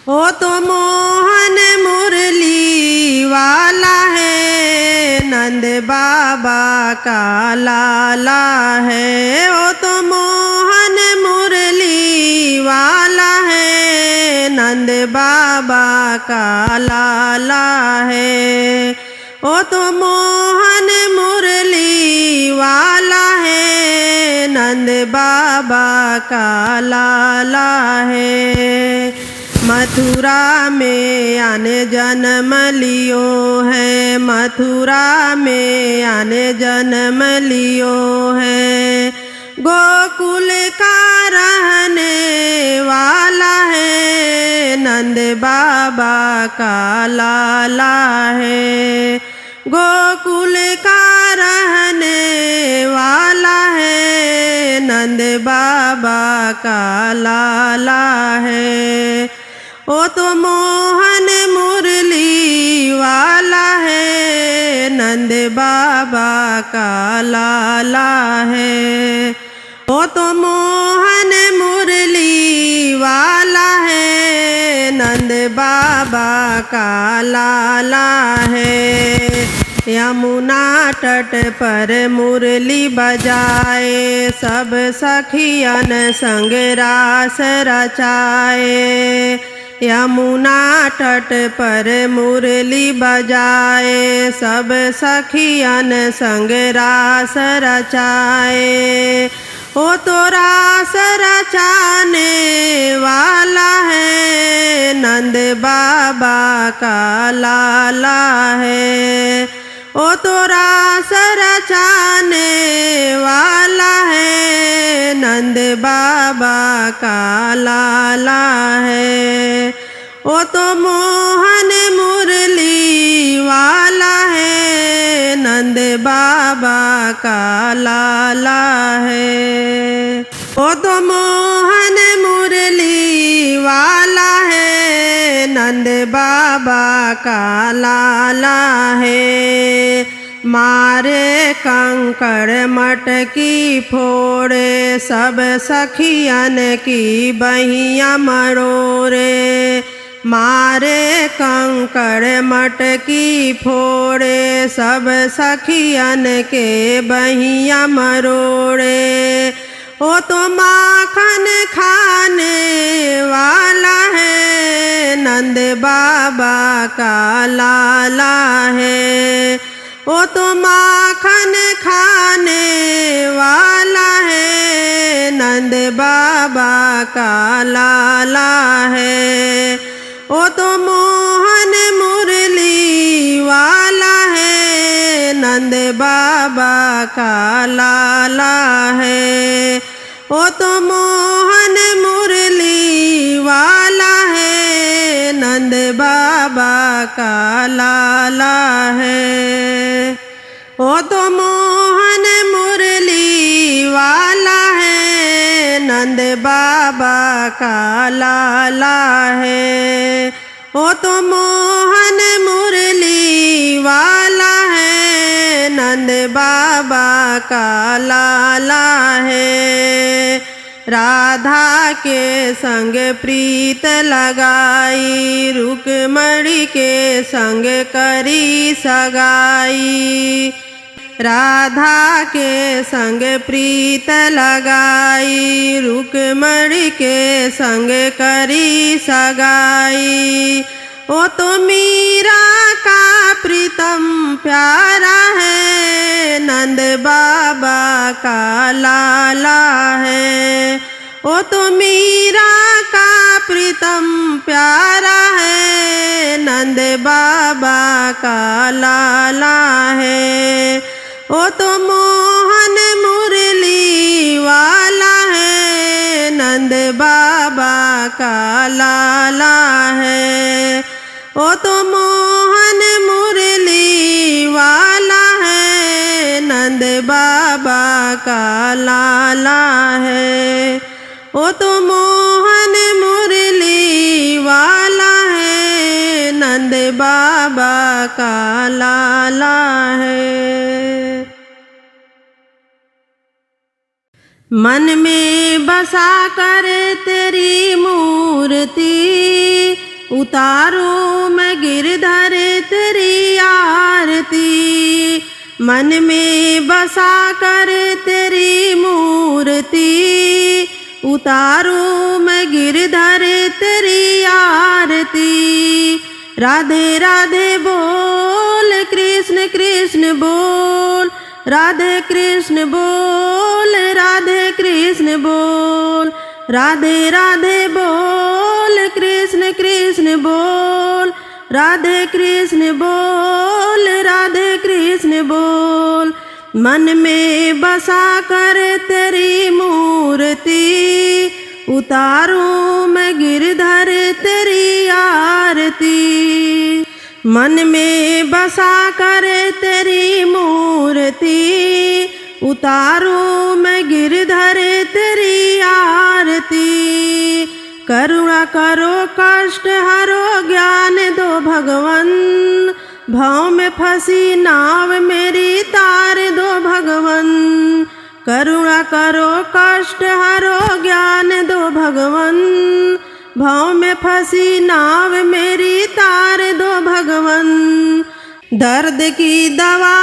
वो तो मोहन मुरली वाला है, नंद बाबा का लाला है। वो तो मोहन मुरली वाला है, नंद बाबा का लाला है। वो तो मोहन मुरली वाला है, नंद बाबा का लाला है। मथुरा में आने जन्म लियो है, मथुरा में आने जन्म लियो है। गोकुल का रहने वाला है, नंद बाबा का लाला है। गोकुल का रहने वाला है, नंद बाबा का लाला है। वो तो मोहन मुरली वाला है, नंद बाबा का लाला है। वो तो मोहन मुरली वाला है, नंद बाबा का लाला है। यमुना तट पर मुरली बजाए, सब सखियन संग रास रचाए। यमुना तट पर मुरली बजाए, सब सखियन संग रास रचाए। वो तो रास रचाने वाला है, नंद बाबा का लाला है। वो तो रास रचाने वाला है, नंद बाबा का लाला है। वो तो मोहन मुरली वाला है, नंद बाबा का लाला है। वो तो मोहन मुरली वाला है, नंद बाबा का लाला है। मारे कंकड़ मटकी फोड़े, सब सखियन की बहिया मरोरे। मारे कंकड़ मटकी फोड़े, सब सखियन के बहिया मरोड़े। वो तो माखन खाने वाला है, नंद बाबा का लाला है। वो तो माखन खाने वाला है, नंद बाबा का लाला है। वो तो मोहन मुरली वाला है, नंद बाबा का लाला है। वो तो मोहन मुरली वाला है, नंद बाबा का लाला है। वो तो मोहन मुरली वाला है, नंद बाबा का लाला है। वो तो मोहन मुरली वाला है, नंद बाबा का लाला है। राधा के संग प्रीत लगाई, रुक्मणी के संग करी सगाई। राधा के संग प्रीत लगाई, रुक्मणी के संग करी सगाई। वो तो मीरा का प्रीतम प्यारा है, नंद बाबा का लाला है। वो तो मीरा का प्रीतम प्यारा है, नंद बाबा का लाला है। वो तो मोहन मुरली वाला है, नंद बाबा का लाला है। वो तो मोहन मुरली वाला है, नंद बाबा का लाला है। वो तो मोहन मुरली वाला है, नंद बाबा का लाला है। मन में बसा कर तेरी मूर्ति, उतारूं मैं गिरधर तेरी आरती। मन में बसा कर तेरी मूर्ति, उतारूं मैं गिरधर तेरी आरती। राधे राधे बोल कृष्ण कृष्ण बोल, राधे कृष्ण बोल, राधे कृष्ण बोल। राधे राधे बोल कृष्ण कृष्ण बोल, राधे कृष्ण बोल, राधे कृष्ण बोल। मन में बसा कर तेरी मूर्ति, उतारूं मैं गिरधर तेरी आरती। मन में बसा कर तेरी मूर्ति, उतारूं मैं गिरधर तेरी आरती। करुणा करो कष्ट हरो ज्ञान दो भगवन, भाव में फंसी नाव मेरी तार दो भगवन। करुणा करो कष्ट हरो ज्ञान दो भगवन, भाव में फंसी नाव मेरी तार दो भगवन। दर्द की दवा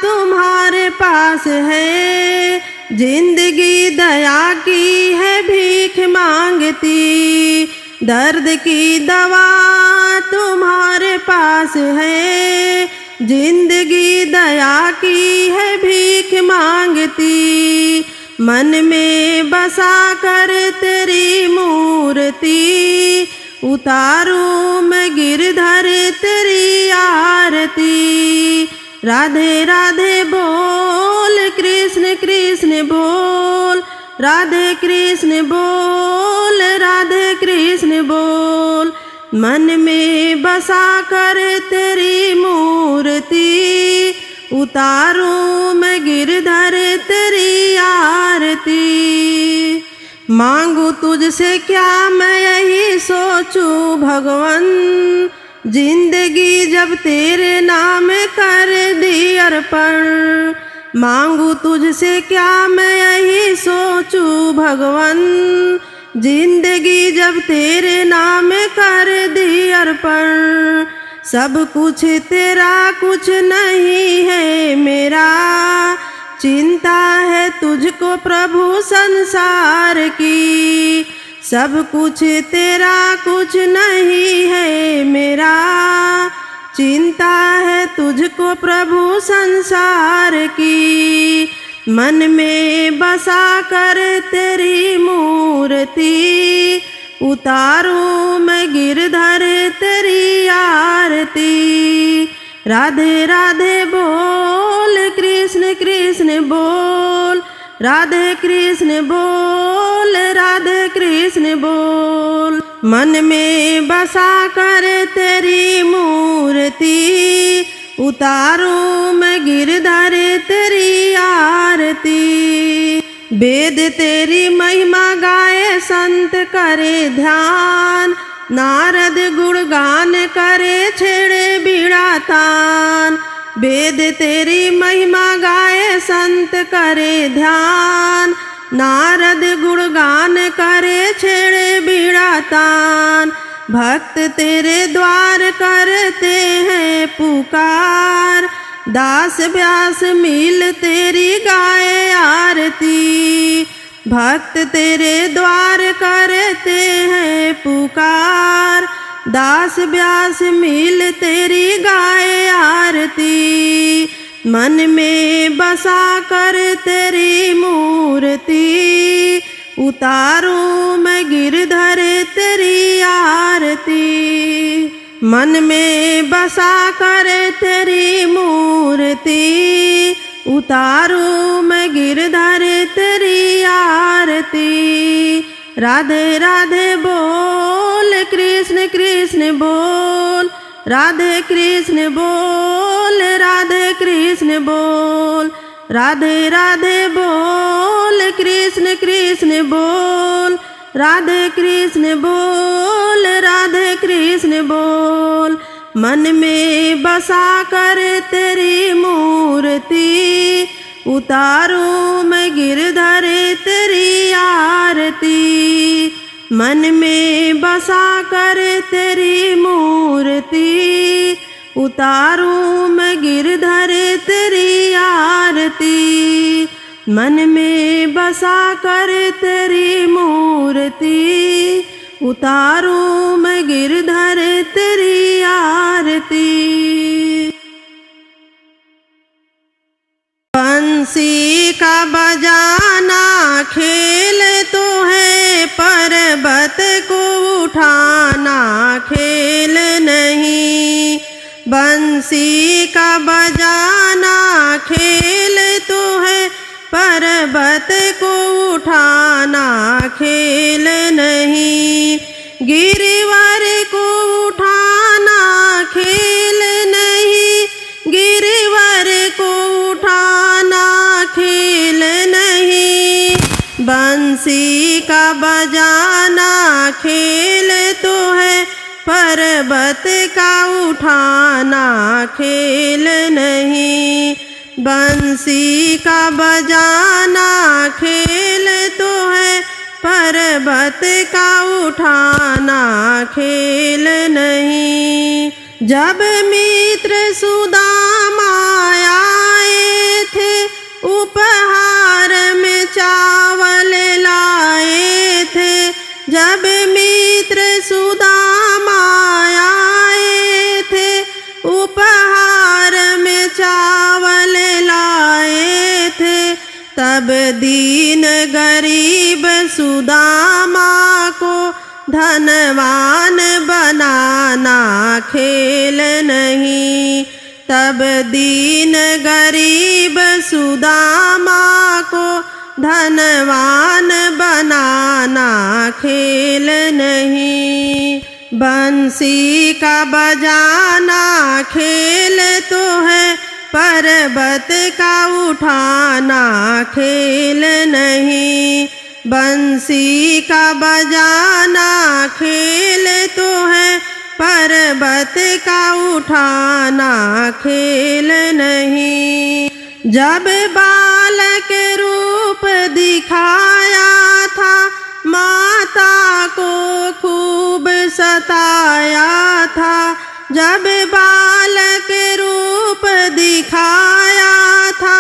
तुम्हारे पास है, जिंदगी दया की है भीख मांगती। दर्द की दवा तुम्हारे पास है, जिंदगी दया की है भीख मांगती। मन में बसा कर तेरी मूर्ति, उतारूं मैं गिरधर तेरी आरती। राधे राधे बोल कृष्ण कृष्ण बोल, राधे कृष्ण बोल, राधे कृष्ण बोल। मन में बसा कर तेरी मूर्ति, उतारूं मैं गिरधर तेरी आरती। मांगू तुझसे क्या मैं यही सोचूं भगवन, जिंदगी जब तेरे नाम कर दी अर्पण। मांगू तुझसे क्या मैं यही सोचूं भगवन, जिंदगी जब तेरे नाम कर दी अर्पण। सब कुछ तेरा कुछ नहीं है मेरा, चिंता है तुझको प्रभु संसार की। सब कुछ तेरा कुछ नहीं है मेरा, चिंता है तुझको प्रभु संसार की। मन में बसा कर तेरी मूर्ति, उतारूं मैं गिरधर तेरी आरती। राधे राधे बोल कृष्ण कृष्ण बोल, राधे कृष्ण बोल, राधे कृष्ण बोल। मन में बसा कर तेरी मूर्ति, उतारूं मैं गिरधर तेरी आरती। वेद तेरी महिमा गाए संत करे ध्यान, नारद गुणगान करे छेड़े बीड़ा तान। वेद तेरी महिमा गाए संत करे ध्यान, नारद गुणगान करे छेड़े बीड़ा तान। भक्त तेरे द्वार करते हैं पुकार, दास व्यास मिल तेरी गाए आरती। भक्त तेरे द्वार करते हैं पुकार, दास व्यास मिल तेरी गाए आरती। मन में बसा कर तेरी मूर्ति, उतारूं मैं गिरधर तेरी आरती। मन में बसा कर तेरी मूर्ति, उतारूं मैं गिरधर तेरी आरती। राधे राधे बोल कृष्ण कृष्ण बोल, राधे कृष्ण बोल, राधे कृष्ण बोल। राधे राधे बोल कृष्ण कृष्ण बोल, राधे कृष्ण बोल, राधे कृष्ण बोल। मन में बसा कर तेरी मूर्ति, उतारूं मैं गिरधर तेरी आरती। मन में बसा कर तेरी मूर्ति, उतारूं मैं गिरधर तेरी आरती। मन में बसा कर तेरी मूर्ति, उतारूं मैं गिरधर तेरी आरती। बंसी का बजाना खेल तो है, पर्वत को उठाना खेल नहीं। बंसी का बजाना खेल तो है, पर्वत को उठाना खेल नहीं। गिरवर को उठाना खेल नहीं, गिरवर को उठाना खेल नहीं। बंसी का बजाना खेल तो है, पर्वत का उठाना खेल नहीं। बंसी का बजाना खेल तो है, पर्वत का उठाना खेल नहीं। जब मित्र सुदामा आए थे, उपहार में चावल लाए थे। जब मित्र सुदामा आए थे, उपहार में चावल लाए थे। तब दीन गरीब सुदामा को धनवान बनाना खेल नहीं। तब दीन गरीब सुदामा को धनवान बनाना खेल नहीं। बंसी का बजाना खेल तो है, पर्वत का उठाना खेल नहीं। बंसी का बजाना खेल तो है, पर्वत का उठाना खेल नहीं। जब बालक रूप दिखाया था, माता को खूब सताया था। जब बालक रूप दिखाया था,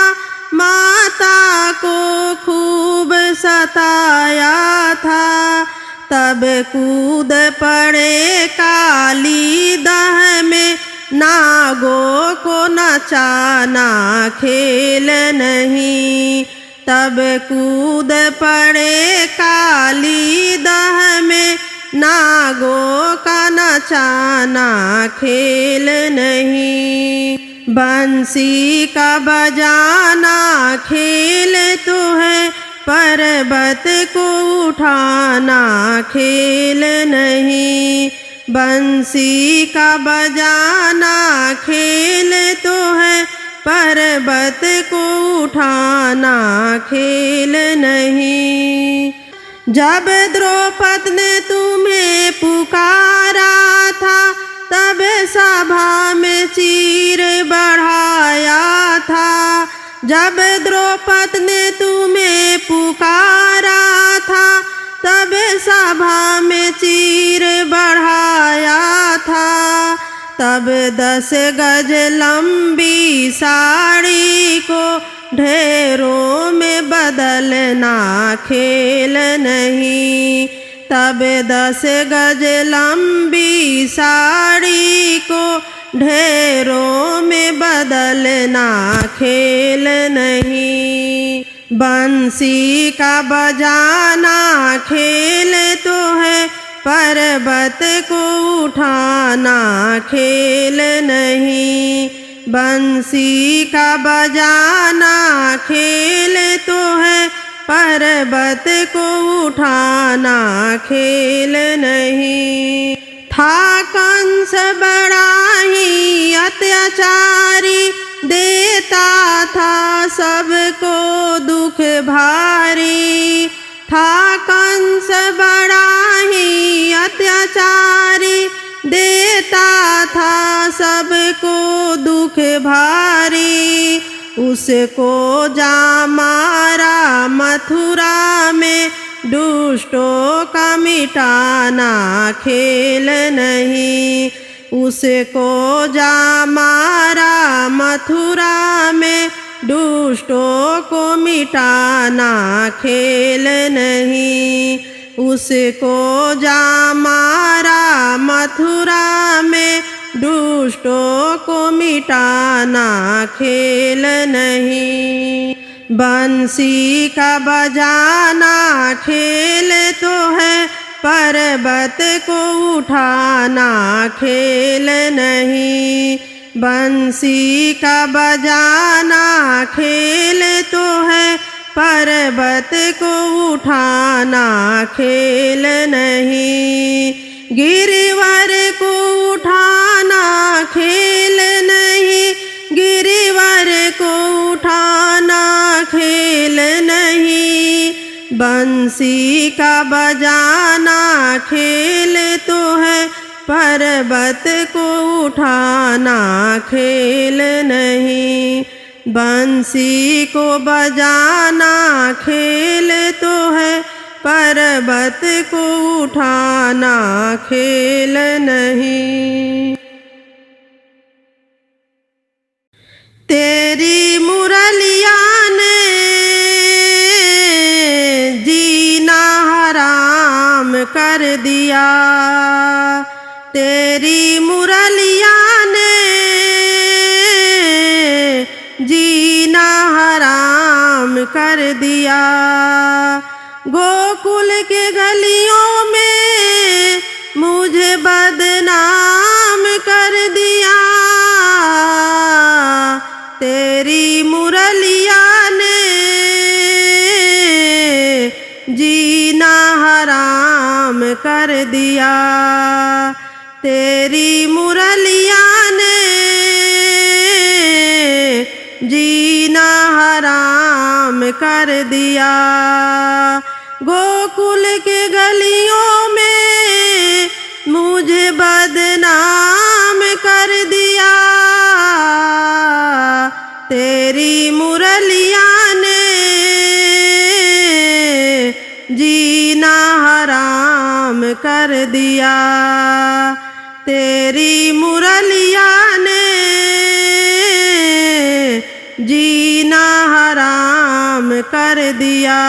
माता को खूब सताया था। तब कूद पड़े काली दह में, नागों को नचाना खेल नहीं। तब कूद पड़े काली दह में, नागों का नचाना खेल नहीं। बंसी का बजाना खेल तो है, पर्वत को उठाना खेल नहीं। बंसी का बजाना खेल तो है, पर्वत को उठाना खेल नहीं। जब द्रौपद ने तुम्हें पुकारा था, तब सभा में चीर बढ़ाया था। जब द्रौपद ने तुम्हें पुकारा था, तब सभा में चीर बढ़ाया था। तब 10 गज लंबी साड़ी को ढेरों में बदलना खेल नहीं। तब 10 गज लंबी साड़ी को ढेरों में बदलना खेल नहीं। बंसी का बजाना खेल तो है, पर्वत को उठाना खेल नहीं। बंसी का बजाना खेल तो है, पर्वत को उठाना खेल नहीं। था कंस बड़ा ही अत्याचारी, देता था सबको दुख भारी। था कंस बड़ा ही अत्याचारी, देता था सबको दुख भारी। उसको जा मारा मथुरा में, दुष्टों का मिटाना खेल नहीं। उसको जा मारा मथुरा में, दुष्टों को मिटाना खेल नहीं। उसको जा मारा मथुरा में, दुष्टों को मिटाना खेल नहीं। बंसी का बजाना खेल तो है, पर्वत को उठाना खेल नहीं। बंसी का बजाना खेल तो है, पर्वत को उठाना खेल नहीं। गिरिवर को उठाना खेल नहीं, गिरिवर को उठाना खेल नहीं। बंसी का बजाना खेल तो है, पर्वत को उठाना खेल नहीं। बंसी को बजाना खेल तो है, पर्वत को उठाना खेल नहीं। तेरी मुरलिया ने जीना हराम कर दिया। तेरी मुरलिया ने जीना हराम कर दिया। गोकुल के गलियों में मुझे बदनाम कर दिया। तेरी मुरलिया ने जीना हराम कर दिया। तेरी मुरलिया ने जीना हराम कर दिया। गोकुल के गलियों में मुझे बदनाम कर दिया। तेरी मुरलिया ने जीना हराम कर दिया। तेरी मुरलिया ने जीना हराम कर दिया।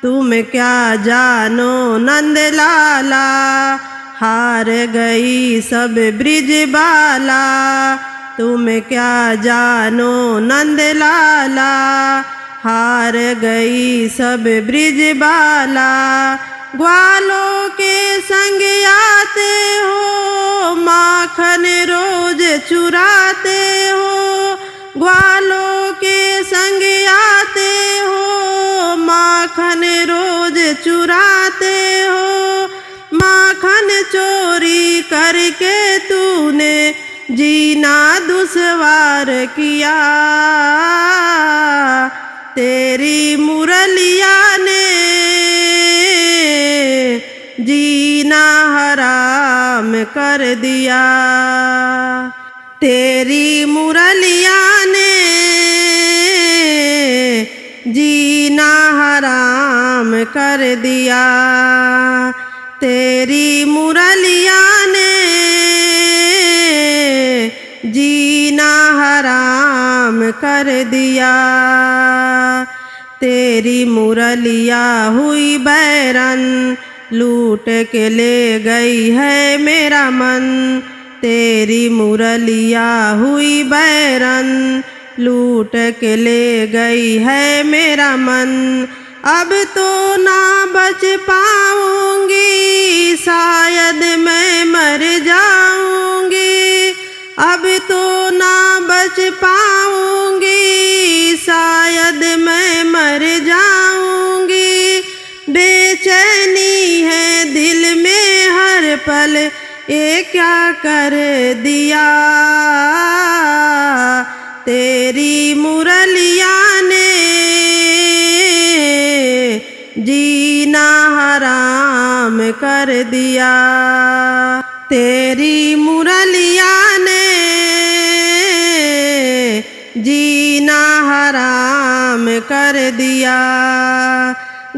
तुम क्या जानो नंद लाला, हार गई सब ब्रिज बाला। तुम क्या जानो नंद लाला, हार गई सब ब्रिज बाला। ग्वालों के संग आते हो, माखन रोज चुराते हो। ग्वालों के संग आते हो, माखन रोज चुराते हो। माखन चोरी करके तूने जीना दुश्वार किया। तेरी मुरलिया ने जीना हराम कर दिया। तेरी मुरलिया ने जीना हराम कर दिया। तेरी मुरलिया ने जीना हराम कर दिया। तेरी मुरलिया हुई बैरन, लूट के ले गई है मेरा मन। तेरी मुरलिया हुई बैरन, लूट के ले गई है मेरा मन। अब तो ना बच पाऊंगी, शायद मैं मर जाऊंगी। अब तो ना बच पाऊंगी, शायद मैं मर जाऊंगी। बेचैनी है दिल में हर पल, ये क्या कर दिया। तेरी मुरलिया ने जीना हराम कर दिया। तेरी मुरलिया ने जीना हराम कर दिया।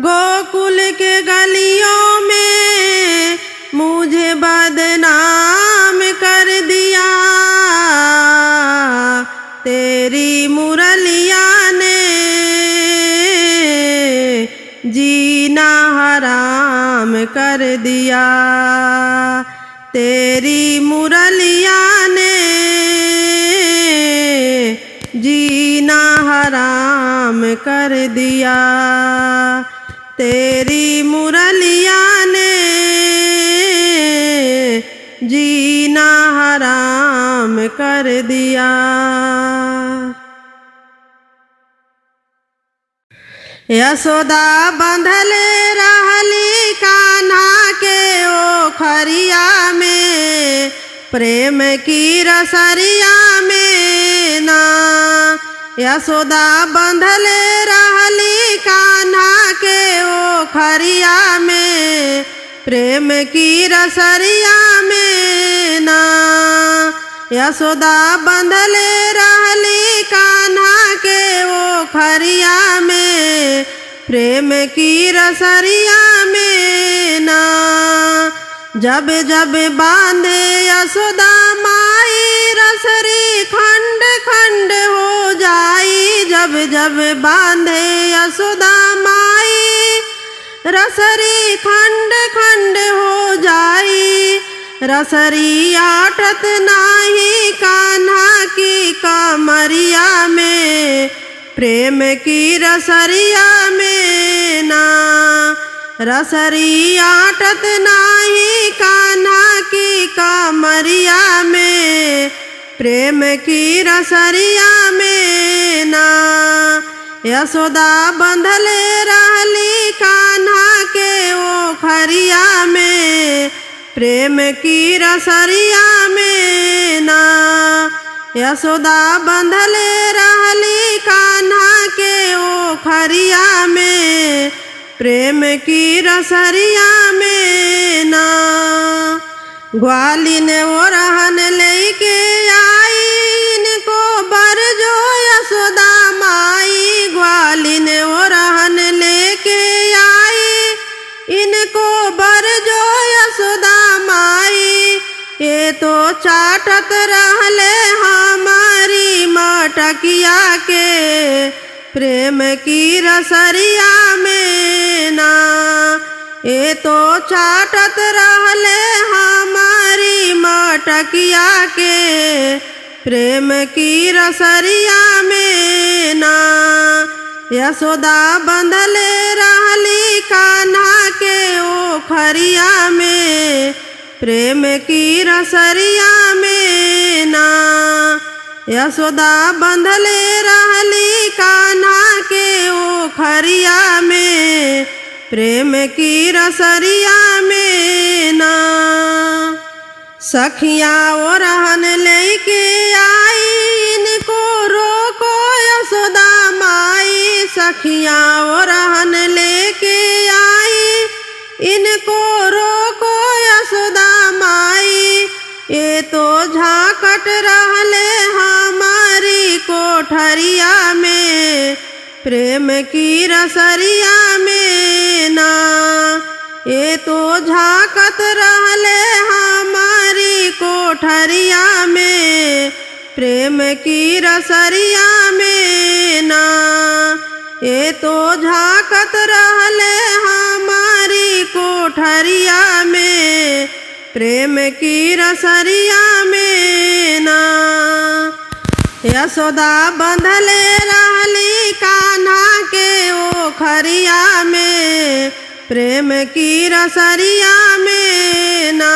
गोकुल के गलियों में मुझे बदनाम कर दिया। तेरी मुरलिया ने जीना हराम कर दिया। तेरी मुरलिया ने जीना हराम कर दिया। तेरी मुरलिया ने जीना हराम कर दिया। यशोदा बंधले रहली कान्हा के ओखरिया में, प्रेम की रसरिया में ना। यशोदा बंधले रहली कान्हा के ओखरिया में, प्रेम की रसरिया में ना। यशोदा बंधले रहली कान्हा के ओखरिया में, प्रेम की रसरिया में ना। जब जब बांधे यशोदा माई, रसरी खंड खंड हो जाई। जब जब बांधे यशोदा माई, रसरी खंड खंड हो जाई। रसरी आटत नाही कान्हा की कामरिया में, प्रेम की रसरिया में ना। रसरी आटत नाही कान्हा की कामरिया में, प्रेम की रसरिया में ना। यशोदा बंधले रहली कान्हा के ओखरिया में, प्रेम की रसरिया में ना। यशोदा बंधले रहली कान्हा के ओखरिया में, प्रेम की रसरिया में ना। ग्वालिन ओरहन लेके आई, इनको बरजो यशोदा माई। ग्वालिन ओरहन लेके आई, इनको बरजो यशोदा माई। ये तो चाटत रहले हमारी मटकिया के, प्रेम की रसरिया में ना। ये तो चाटत रहले हमारी मटकिया के, प्रेम की रसरिया में ना। यशोदा बंधले रहली कान्हा के ओखरिया में, प्रेम की रसरिया में ना। यशोदा बंधले रहली कान्हा के ओखरिया में, प्रेम की रसरिया में ना। सखियाँ ओरहन लेके आई, इनको रोको यशोदा माई। सखियाँ ओरहन लेके आई, इनको रोको यशोदा माई। ये तो झांकट रहले हमारी कोठरिया में, प्रेम की रसरिया में ना। ये तो झांकत रहले हमारी कोठरिया में, प्रेम की रसरिया में ना। ये तो झांकत रहले हमारी कोठरिया में, प्रेम की रसरिया में ना। यशोदा बंधले रहली कान्हा के ओखरिया में, प्रेम की रसरिया में ना।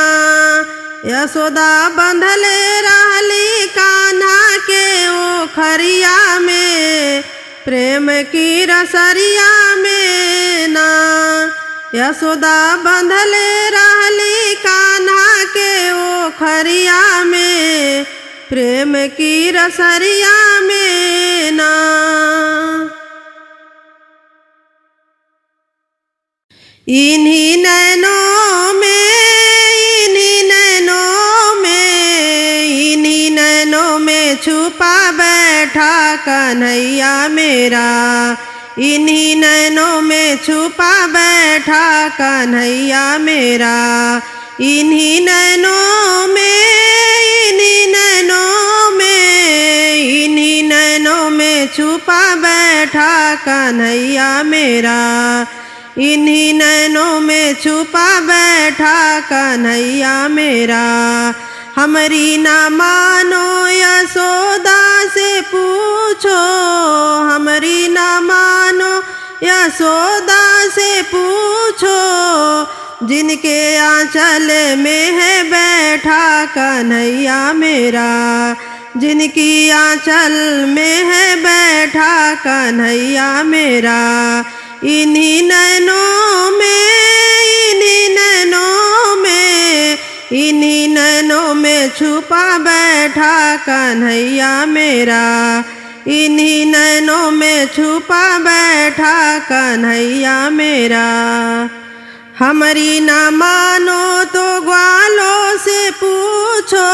यशोदा बंधले रहली कान्हा के ओखरिया में, प्रेम की रसरिया में ना। यशोदा बंधले रहली कान्हा के ओखरिया में, प्रेम की रसरिया में ना। इन्हीं नैनों में, इन्हीं नैनों में, इन्हीं नैनों में छुपा बैठा कन्हैया मेरा। इन्हीं नैनों में छुपा बैठा कन्हैया मेरा। इन्हीं नैनों में, इन्हीं नैनों में, इन्हीं नैनों में छुपा बैठा कन्हैया मेरा। इन्हीं नैनों में छुपा बैठा कन्हैया मेरा। हमरी ना मानो यशोदा से पूछो, हमरी ना मानो यशोदा से पूछो, जिनके आंचल में है बैठा कन्हैया मेरा। जिनकी आंचल में है बैठा कन्हैया मेरा। इन्हीं नैनों में, इन्हीं नैनों में, इन्हीं नैनों में छुपा बैठा कन्हैया मेरा। इन्हीं नैनों में छुपा बैठा कन्हैया मेरा। हमरी ना मानो तो ग्वालों से पूछो,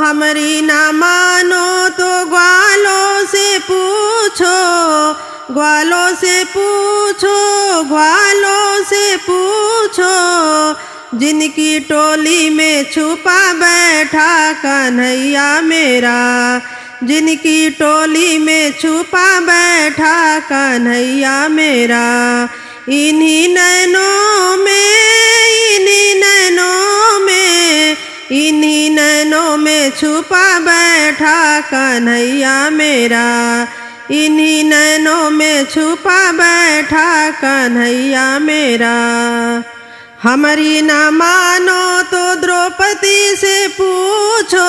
हमरी ना मानो तो ग्वालों से पूछो, ग्वालों से पूछो, ग्वालों से पूछो, जिनकी टोली में छुपा बैठा कन्हैया मेरा। जिनकी टोली में छुपा बैठा कन्हैया मेरा। इन्हीं नैनों में, इन्हीं नैनों में, इन्हीं नैनों में छुपा बैठा कन्हैया मेरा। इन्हीं नैनों में छुपा बैठा कन्हैया मेरा। हमरी ना मानो तो द्रौपदी से पूछो,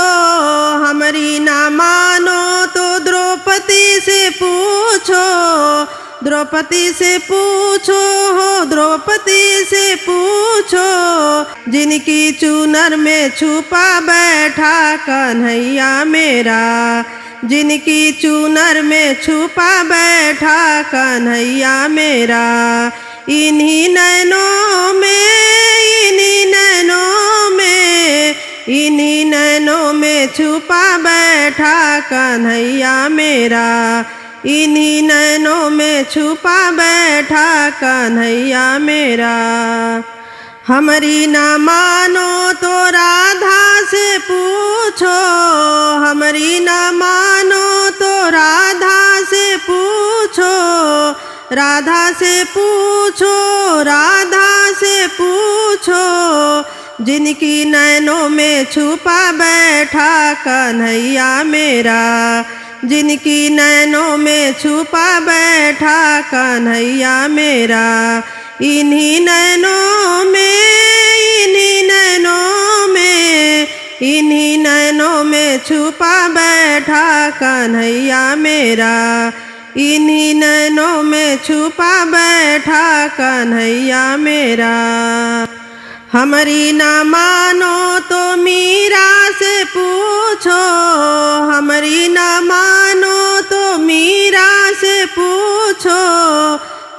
हमरी ना मानो तो द्रौपदी से पूछो, द्रौपदी से पूछो, हो द्रौपदी से पूछो, जिनकी चूनर में छुपा बैठा कन्हैया मेरा। जिनकी चूनर में छुपा बैठा कन्हैया मेरा। इन्हीं नैनों में, इन्हीं नैनों में, इन्हीं नैनों में छुपा बैठा कन्हैया मेरा। इन्हीं नैनों में छुपा बैठा कन्हैया मेरा। हमरी ना मानो तो राधा से पूछो, हमरी ना मानो तो राधा से पूछो, राधा से पूछो, राधा से पूछो, जिनकी नैनों में छुपा बैठा कन्हैया मेरा। जिनकी नैनों में छुपा बैठा कन्हैया मेरा। इन्हीं नैनों में, इन्हीं नैनों में, इन्हीं नैनों में छुपा बैठा कन्हैया मेरा। इन्हीं नैनों में छुपा बैठा कन्हैया मेरा। हमरी ना मानो तो मीरा से पूछो, हमरी ना मानो तो मीरा से पूछो,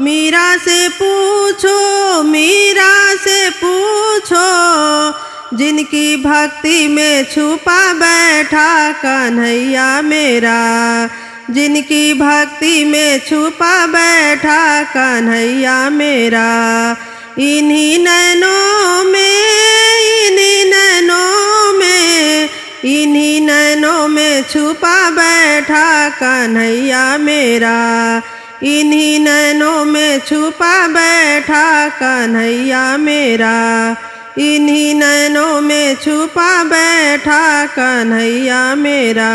मीरा से पूछो, मीरा से पूछो, जिनकी भक्ति में छुपा बैठा कन्हैया मेरा। जिनकी भक्ति में छुपा बैठा कन्हैया मेरा। इन्हीं नैनों में, इन्हीं नैनों में, इन्हीं नैनों में छुपा बैठा कन्हैया मेरा। इन्हीं नैनों में छुपा बैठा कन्हैया मेरा। इन्हीं नैनों में छुपा बैठा कन्हैया मेरा।